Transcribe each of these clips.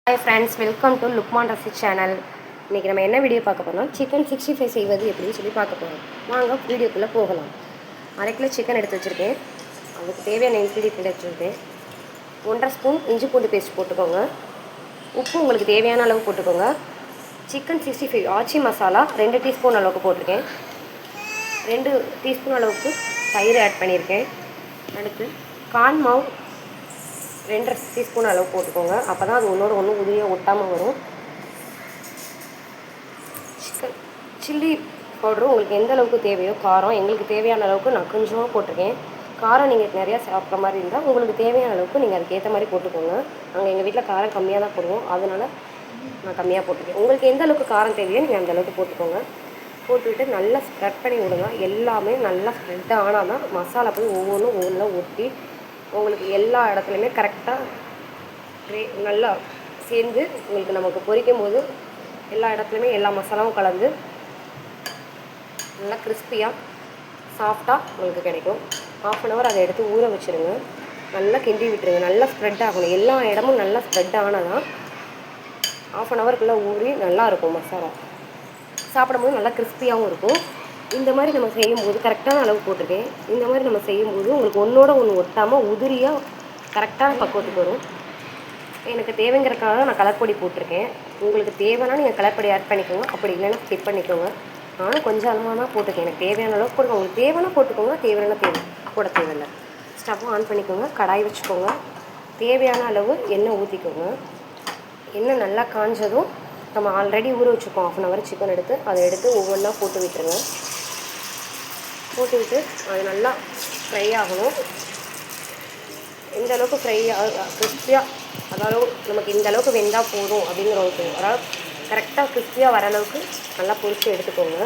Hi friends, welcome to Lukman Rasi channel. இன்றைக்கி நம்ம என்ன வீடியோ பார்க்க போகிறோம், சிக்கன் 65 செய்வது எப்படின்னு சொல்லி பார்க்க போகிறோம். வாங்க வீடியோக்குள்ளே போகலாம். 1/2 கிலோ சிக்கன் எடுத்து வச்சுருக்கேன். அதுக்கு தேவையான இன்க்ரீடியன்ட் எடுத்து வச்சுருக்கேன். 1.5 ஸ்பூன் இஞ்சி பூண்டு பேஸ்ட் போட்டுக்கோங்க. உப்பு உங்களுக்கு தேவையான அளவு போட்டுக்கோங்க. சிக்கன் 65 ஆச்சி மசாலா 2 டீஸ்பூன் அளவுக்கு போட்டிருக்கேன். 2 டீஸ்பூன் அளவுக்கு தயிர் ஆட் பண்ணியிருக்கேன். அடுத்து கார்ன் மாவு 2.5 டீஸ்பூன் அளவு போட்டுக்கோங்க. அப்போ தான் அது ஒன்றோட ஒன்று உதிரியாக ஒட்டாமல் வரும். சில்லி பவுடரு உங்களுக்கு எந்த அளவுக்கு தேவையோ காரம், எங்களுக்கு தேவையான அளவுக்கு நான் கொஞ்சமாக போட்டிருக்கேன். காரம் நீங்கள் நிறையா சாப்பிட்ற மாதிரி இருந்தால் உங்களுக்கு தேவையான அளவுக்கு நீங்கள் அதுக்கேற்ற மாதிரி போட்டுக்கோங்க. நாங்கள் எங்கள் வீட்டில் காரம் கம்மியாக தான் போடுவோம், அதனால் நான் கம்மியாக போட்டிருக்கேன். உங்களுக்கு எந்த அளவுக்கு காரம் தேவையோ நீங்கள் அந்த அளவுக்கு போட்டுக்கோங்க. போட்டுவிட்டு நல்லா ஸ்ப்ரெட் பண்ணி விடுங்க. எல்லாமே நல்லா ஸ்ப்ரெட் ஆனால் தான் மசாலா போய் ஒவ்வொன்றும் ஒட்டி உங்களுக்கு எல்லா இடத்துலையுமே கரெக்டாக நல்லா சேர்ந்து உங்களுக்கு நமக்கு பொரிக்கும் போது எல்லா இடத்துலையுமே எல்லா மசாலாவும் கலந்து நல்லா கிறிஸ்பியாக சாஃப்டாக உங்களுக்கு கிடைக்கும். 1/2 hour அதை எடுத்து ஊற வச்சுருங்க. நல்லா கிண்டி விட்டுருங்க. நல்லா ஸ்ப்ரெட் ஆகணும். எல்லா இடமும் நல்லா ஸ்ப்ரெட் ஆனால் தான் 1/2 hourக்குள்ளே ஊறி நல்லாயிருக்கும். மசாலா சாப்பிடும்போது நல்லா கிறிஸ்பியாகவும் இருக்கும். இந்த மாதிரி நம்ம செய்யும்போது கரெக்டான அளவு போட்டிருக்கேன். இந்த மாதிரி நம்ம செய்யும்போது உங்களுக்கு ஒன்றோட ஒன்று ஒட்டாமல் உதிரியாக கரெக்டான பக்குவத்துக்கு வரும். எனக்கு தேவைங்கிறதுக்காக நான் கலர்பொடி போட்டிருக்கேன். உங்களுக்கு தேவைன்னா நீங்கள் கலர்பொடி ஆட் பண்ணிக்கோங்க, அப்படி இல்லைன்னா ஸ்கிப் பண்ணிக்கோங்க. நானும் கொஞ்சம் அளவாக தான் போட்டிருக்கேன். எனக்கு தேவையான அளவுக்கு போட்டுக்கோங்க. உங்களுக்கு தேவைன்னா போட்டுக்கோங்க, தேவை போட தேவையில்லை. ஸ்டவ் ஆன் பண்ணிக்கோங்க. கடாய் வச்சுக்கோங்க. தேவையான அளவு எண்ணெய் ஊற்றிக்கோங்க. எண்ணெய் நல்லா காஞ்சதும் நம்ம ஆல்ரெடி ஊற வச்சுருக்கோம் 1/2 hour சிக்கன் எடுத்து அதை எடுத்து ஒவ்வொன்றா போட்டு விட்டுருங்க. போட்டுவிட்டு அது நல்லா ஃப்ரை ஆகணும். இந்த அளவுக்கு ஃப்ரை கிறிஸ்பியாக, அதாவது நமக்கு இந்த அளவுக்கு வெந்தால் போதும் அப்படிங்கிறவங்களுக்கு, அதாவது கரெக்டாக கிறிஸ்பியாக வர அளவுக்கு நல்லா பொரித்து எடுத்துக்கோங்க.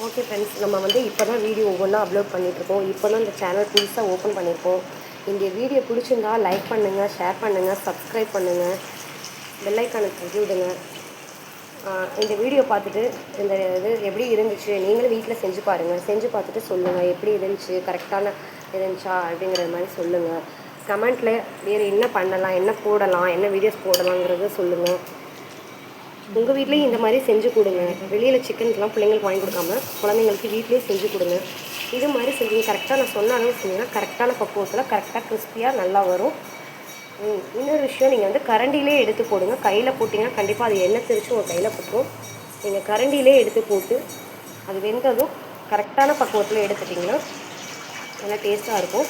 ஓகே ஃப்ரெண்ட்ஸ், நம்ம இப்போ தான் வீடியோ ஒவ்வொன்றா அப்லோட் பண்ணிகிட்ருக்கோம். இப்போ தான் இந்த சேனல் புதுசாக ஓப்பன் பண்ணியிருக்கோம். இந்த வீடியோ பிடிச்சிருந்தா லைக் பண்ணுங்கள், ஷேர் பண்ணுங்கள், சப்ஸ்கிரைப் பண்ணுங்கள், பெல் ஐக்கானை தட்டி விடுங்க. இந்த வீடியோ பார்த்துட்டு இந்த இது எப்படி இருந்துச்சு நீங்களும் வீட்டில் செஞ்சு பாருங்கள். செஞ்சு பார்த்துட்டு சொல்லுங்கள் எப்படி இருந்துச்சு, கரெக்டான இருந்துச்சா அப்படிங்கிற மாதிரி சொல்லுங்கள். கமெண்ட்டில் வேறு என்ன பண்ணலாம், என்ன போடலாம், என்ன வீடியோஸ் போடலாங்கிறத சொல்லுங்கள். உங்கள் வீட்லேயும் இந்த மாதிரி செஞ்சு கொடுங்க. வெளியில் சிக்கன்லாம் பிள்ளைங்களுக்கு வாங்கி கொடுக்காம குழந்தைங்களுக்கு வீட்லேயே செஞ்சு கொடுங்க. இது மாதிரி செஞ்சு கரெக்டாக நான் சொன்ன அளவு செஞ்சீங்கன்னா கரெக்டான பக்குவத்தில் கரெக்டாக கிறிஸ்பியாக நல்லா வரும். இன்னொரு விஷயம், நீங்கள் கரண்டிலே எடுத்து போடுங்க. கையில் போட்டிங்கன்னா கண்டிப்பாக அது எண்ணெய் தெரிச்சு உங்கள் கையில் போட்டுரும். நீங்கள் கரண்டிலே எடுத்து போட்டு அது வெந்ததும் கரெக்டான பக்குவத்தில் எடுத்துட்டிங்கன்னா நல்லா டேஸ்ட்டாக இருக்கும்.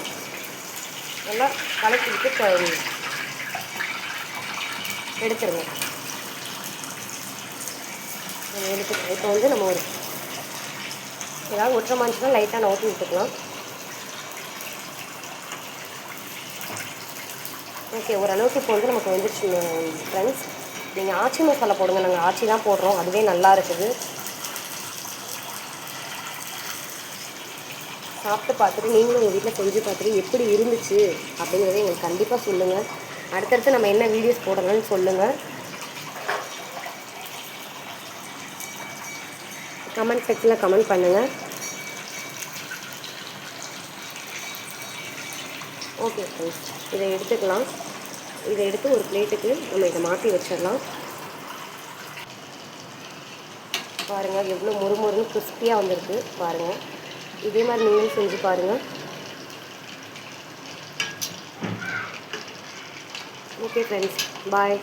நல்லா கலக்கிட்டு எடுத்துருங்க. இப்போ நம்ம ஒரு ஏதாவது ஒற்றை மாஞ்சுன்னா லைட்டாக நான் ஊற்றி விட்டுக்கலாம். ஓகே, ஓரளவுக்கு இப்போ நமக்கு வந்துருச்சு ஃப்ரெண்ட்ஸ். நீங்கள் ஆச்சி மசாலா போடுங்க. நாங்கள் ஆச்சி தான் போடுறோம், அதுவே நல்லா இருக்குது. சாப்பிட்டு பார்த்துட்டு நீங்களும் உங்கள் வீட்டில் செஞ்சு பார்த்துட்டு எப்படி இருந்துச்சு அப்படிங்கிறத எங்களுக்கு கண்டிப்பாக சொல்லுங்கள். அடுத்தடுத்து நம்ம என்ன வீடியோஸ் போடணும்னு சொல்லுங்கள். கமெண்ட் செக்ஷனில் கமெண்ட் பண்ணுங்கள். ஓகே ஃப்ரெண்ட்ஸ், இதை எடுத்துக்கலாம். இதை எடுத்து ஒரு பிளேட்டுக்கு நம்ம இதை மாற்றி வச்சிடலாம். பாருங்கள் எவ்வளோ மொறுமொறுன்னு கிறிஸ்பியாக வந்திருக்கு பாருங்கள். இதே மாதிரி நீங்களும் செஞ்சு பாருங்கள். ஓகே ஃப்ரெண்ட்ஸ், பாய்.